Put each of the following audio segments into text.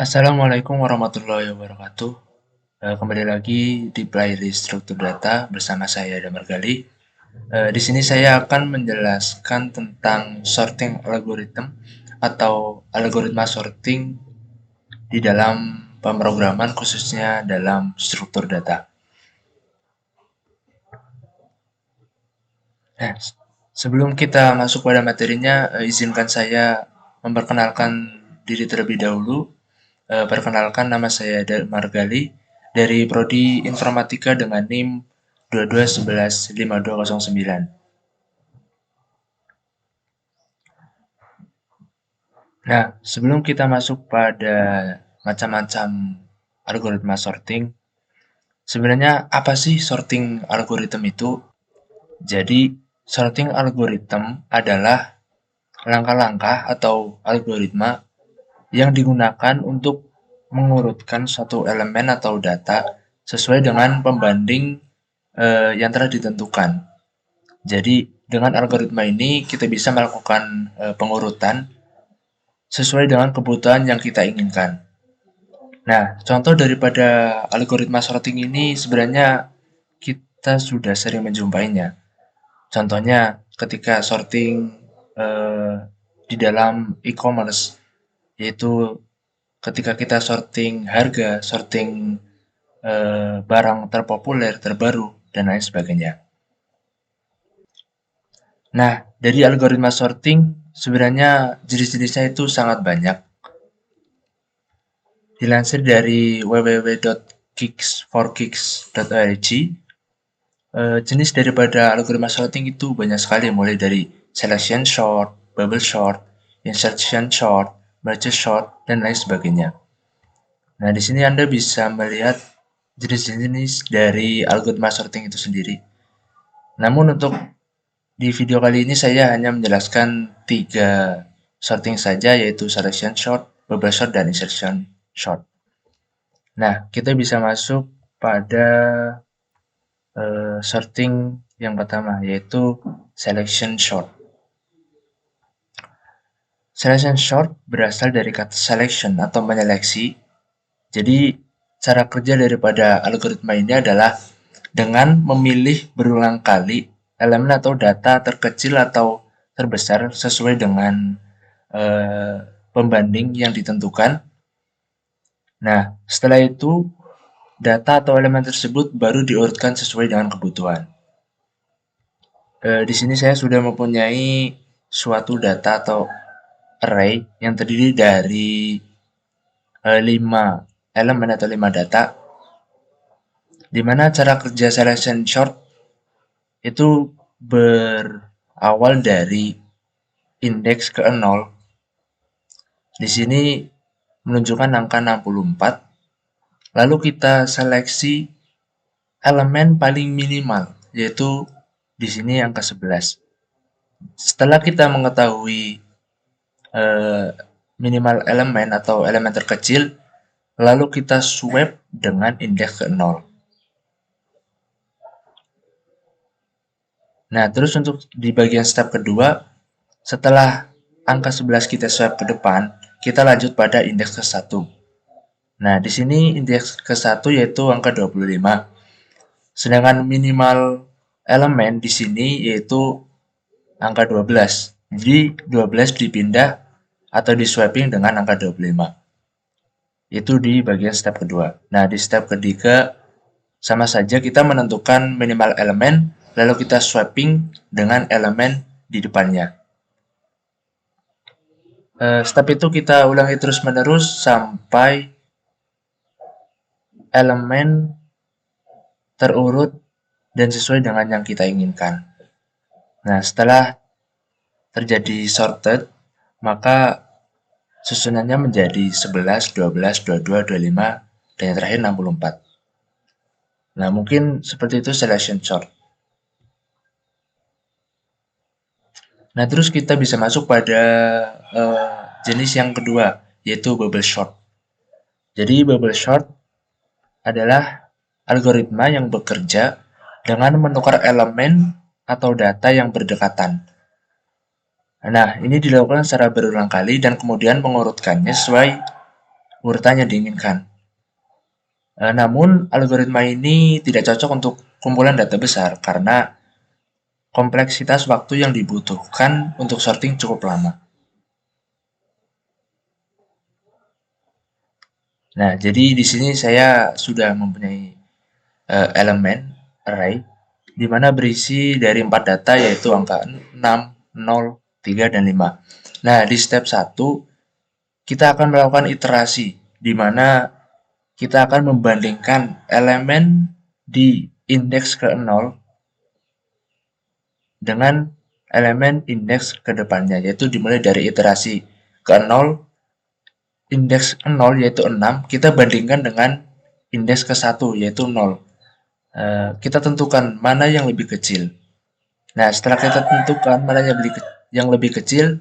Assalamualaikum warahmatullahi wabarakatuh. Kembali lagi di playlist struktur data bersama saya Damar Gali. Di sini saya akan menjelaskan tentang sorting algorithm atau algoritma sorting di dalam pemrograman khususnya dalam struktur data. Nah, sebelum kita masuk pada materinya, izinkan saya memperkenalkan diri terlebih dahulu. Perkenalkan, nama saya Damar Gali dari Prodi Informatika dengan NIM 22115209. Nah, sebelum kita masuk pada macam-macam algoritma sorting, sebenarnya apa sih sorting algorithm itu? Jadi, sorting algorithm adalah langkah-langkah atau algoritma yang digunakan untuk mengurutkan suatu elemen atau data sesuai dengan pembanding yang telah ditentukan. Jadi, dengan algoritma ini kita bisa melakukan pengurutan sesuai dengan kebutuhan yang kita inginkan. Nah, contoh daripada algoritma sorting ini sebenarnya kita sudah sering menjumpainya. Contohnya ketika sorting eh, di dalam e-commerce, yaitu ketika kita sorting harga, sorting barang terpopuler, terbaru, dan lain sebagainya. Nah, dari algoritma sorting, sebenarnya jenis-jenisnya itu sangat banyak. Dilansir dari www.kicks4kicks.org, jenis daripada algoritma sorting itu banyak sekali, mulai dari selection sort, bubble sort, insertion sort, merge sort, dan lain sebagainya. Nah, di sini Anda bisa melihat jenis-jenis dari algoritma sorting itu sendiri. Namun untuk di video kali ini saya hanya menjelaskan 3 sorting saja, yaitu selection sort, bubble sort, dan insertion sort. Nah, kita bisa masuk pada sorting yang pertama, yaitu selection sort. Selection sort berasal dari kata selection atau menyeleksi. Jadi, cara kerja daripada algoritma ini adalah dengan memilih berulang kali elemen atau data terkecil atau terbesar sesuai dengan pembanding yang ditentukan. Nah, setelah itu data atau elemen tersebut baru diurutkan sesuai dengan kebutuhan. Di sini saya sudah mempunyai suatu data atau array yang terdiri dari 5 elemen atau 5 data, di mana cara kerja selection sort itu berawal dari indeks ke 0. Di sini menunjukkan angka 64. Lalu kita seleksi elemen paling minimal, yaitu di sini angka 11. Setelah kita mengetahui minimal elemen atau elemen terkecil, lalu kita swap dengan indeks ke 0. Nah, terus untuk di bagian step kedua, setelah angka 11 kita swap ke depan, kita lanjut pada indeks ke 1. Nah, di sini indeks ke 1 yaitu angka 25. Sedangkan minimal elemen di sini yaitu angka 12. Jadi 12 dipindah atau di swapping dengan angka 25. Itu di bagian step kedua. Nah, di step ketiga sama saja kita menentukan minimal elemen, lalu kita swapping dengan elemen di depannya. Step itu kita ulangi terus-menerus sampai elemen terurut dan sesuai dengan yang kita inginkan. Nah, setelah terjadi sorted, maka susunannya menjadi 11, 12, 22, 25, dan yang terakhir 64. Nah, mungkin seperti itu selection sort. Nah, terus kita bisa masuk pada jenis yang kedua, yaitu bubble sort. Jadi, bubble sort adalah algoritma yang bekerja dengan menukar elemen atau data yang berdekatan. Nah, ini dilakukan secara berulang kali dan kemudian mengurutkannya sesuai urutan yang diinginkan. Namun, algoritma ini tidak cocok untuk kumpulan data besar karena kompleksitas waktu yang dibutuhkan untuk sorting cukup lama. Nah, jadi di sini saya sudah mempunyai elemen array di mana berisi dari 4 data yaitu angka 6, 0, 3, dan 5. Nah, di step 1 kita akan melakukan iterasi di mana kita akan membandingkan elemen di indeks ke-0 dengan elemen indeks ke depannya, yaitu dimulai dari iterasi ke-0, indeks 0 yaitu 6, kita bandingkan dengan indeks ke-1 yaitu 0. Kita tentukan mana yang lebih kecil. Nah, setelah kita tentukan mana yang lebih kecil,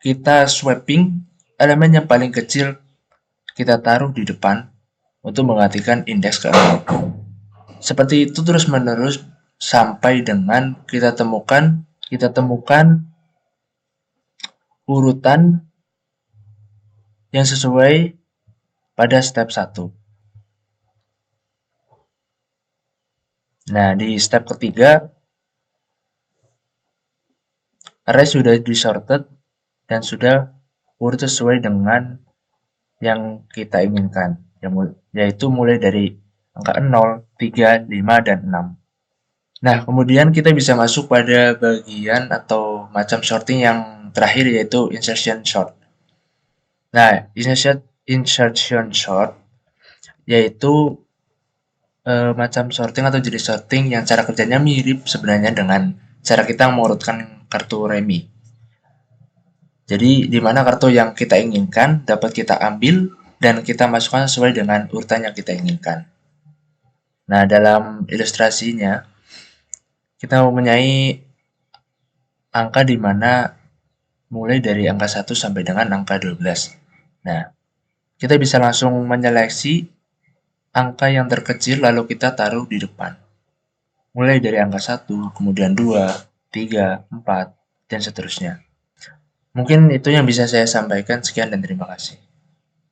kita swapping elemen yang paling kecil kita taruh di depan untuk menggantikan indeks ke-0. Seperti itu terus menerus sampai dengan kita temukan urutan yang sesuai pada step 1. Nah, di step ketiga array sudah disorted dan sudah urut sesuai dengan yang kita inginkan, yaitu mulai dari angka 0, 3, 5, dan 6. Nah, kemudian kita bisa masuk pada bagian atau macam sorting yang terakhir yaitu insertion sort. Nah, insertion sort yaitu macam sorting atau jenis sorting yang cara kerjanya mirip sebenarnya dengan cara kita mengurutkan kartu remi. Jadi, di mana kartu yang kita inginkan dapat kita ambil dan kita masukkan sesuai dengan urutan yang kita inginkan. Nah, dalam ilustrasinya, kita mempunyai angka di mana mulai dari angka 1 sampai dengan angka 12. Nah, kita bisa langsung menyeleksi angka yang terkecil lalu kita taruh di depan. Mulai dari angka 1, kemudian 2, 3, 4, dan seterusnya. Mungkin itu yang bisa saya sampaikan. Sekian dan terima kasih.